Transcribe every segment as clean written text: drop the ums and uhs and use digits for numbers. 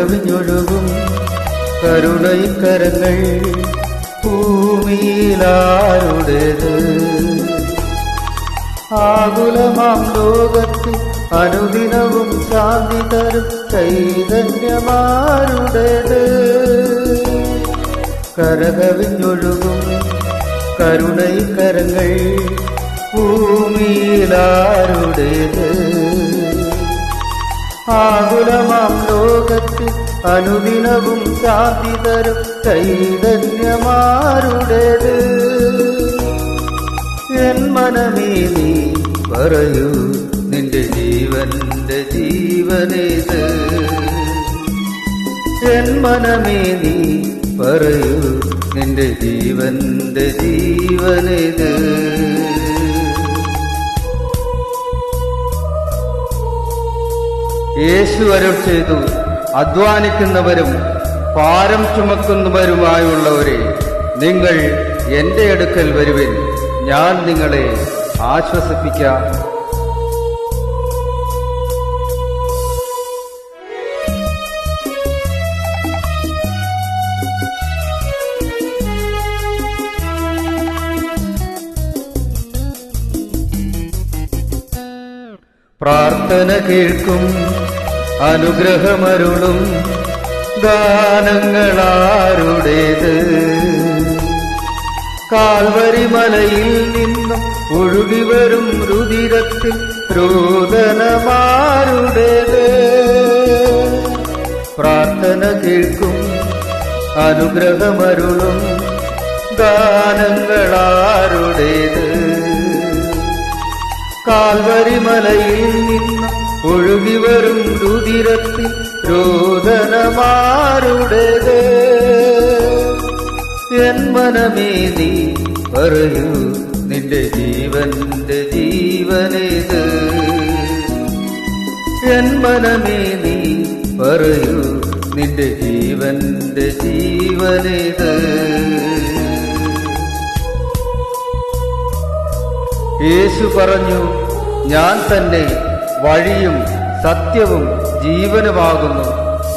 കരകവിഞ്ഞൊഴുകും കരുണൈക്കരങ്ങൾ ഭൂമിയിലാരുടേത്? ആകുലമാം ലോകത്തിൽ അനുദിനവും ശാന്തി തരും ചൈതന്യമാരുടേത്? കരകവിഞ്ഞൊഴുകും കരുണൈക്കരങ്ങൾ ഭൂമിയിലാരുടേത്? ആകുലമാം ലോകത്തിൽ അനുദിനവും ശാന്തി തരും ചൈതന്യമാരുടേത്? എൻ മനമേ നീ പറയൂ, നിന്റെ ജീവന്റെ ജീവനേത്? എൻ മനമേ നീ പറയൂ, നിന്റെ ജീവന്റെ ജീവനേത്? യേശു അരുൾ ചെയ്തു, അധ്വാനിക്കുന്നവരും ഭാരം ചുമക്കുന്നവരുമായുള്ളവരെ, നിങ്ങൾ എന്റെ അടുക്കൽ വരുവിൻ, ഞാൻ നിങ്ങളെ ആശ്വസിപ്പിക്കാം. പ്രാർത്ഥന കേൾക്കും അനുഗ്രഹമരുളും ദാനങ്ങളാരുടേത്? കാൽവരി മലയിൽ നിന്നും ഒഴുകിവരും രുധിരത്തിൽ രോദനമാരുടേത്? പ്രാർത്ഥന കേൾക്കും അനുഗ്രഹമരുളും ദാനങ്ങളാരുടേത്? കാൽവരി മലയിൽ നിന്നും ഒഴുകിവരും രുധിരത്തിൽ രോദനമാരുടേത്? എൻ മനമേ നീ പറയൂ, നിന്റെ ജീവന്റെ ജീവനേത്? എൻ മനമേ നീ പറയൂ, നിന്റെ ജീവന്റെ ജീവനേത്? യേശു പറഞ്ഞു, ഞാൻ തന്നെ വഴിയും സത്യവും ജീവനുമാകുന്നു.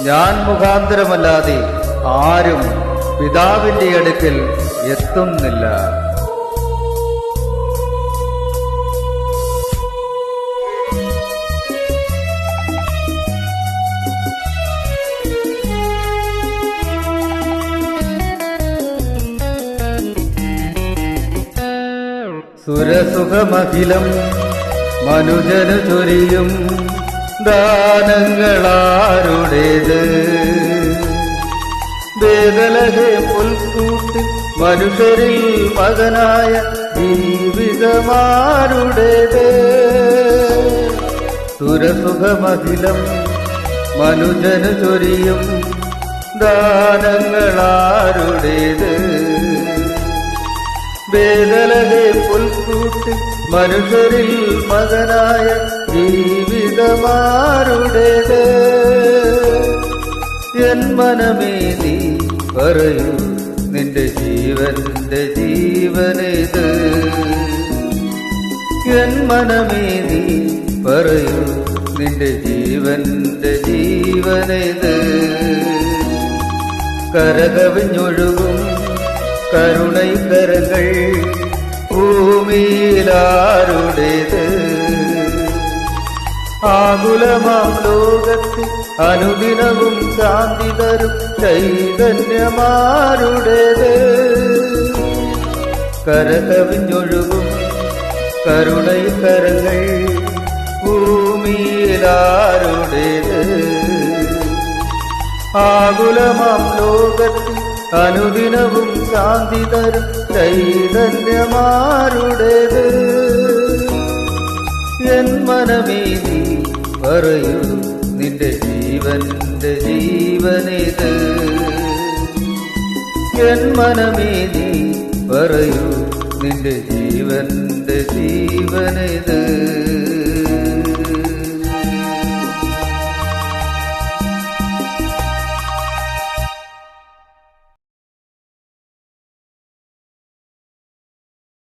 ഞാൻ മുഖാന്തരമല്ലാതെ ആരും പിതാവിന്റെ അടുക്കൽ എത്തുന്നില്ല. സുരസുഖമഖിലം മനുജനു ചൊരിയും ദാനങ്ങളാരുടേത്? ബേദലഹേം പുൽക്കൂട്ടിൽ മനുഷ്യരിൽ മകനായ ജീവിതമാരുടേത്? സുരസുഖമഖിലം മനുജനു ചൊരിയും ദാനങ്ങളാരുടേത്? ബേദലഹേം പുൽക്കൂട്ടിൽ മനുഷ്യരിൽ മകനായ ജീവിതമാരുടേത്? എൻ മനമേ നീ പറയൂ, നിന്റെ ജീവന്റെ ജീവനേത്? എൻ മനമേ നീ പറയൂ, നിന്റെ ജീവന്റെ ജീവനേത്? കരകവിഞ്ഞൊഴുകും കരുണൈക്കരങ്ങൾ ഭൂമിയിലാരുടേത്? ആകുലമാം ലോകത്തിൽ അനുദിനവും ശാന്തി തരും ചൈതന്യമാരുടേത്? കരകവിഞ്ഞൊഴുകും കരുണൈക്കരങ്ങൾ ഭൂമിയിലാരുടേത്? ആകുലമാം ലോകത്തിൽ അനുദിനവും ശാന്തി തരും ചൈതന്യമാരുടേത്? എൻ മനമേ നീ പറയൂ, നിന്റെ ജീവന്റെ ജീവനേത്? എൻ മനമേ നീ പറയൂ, നിന്റെ ജീവന്റെ ജീവനേത്?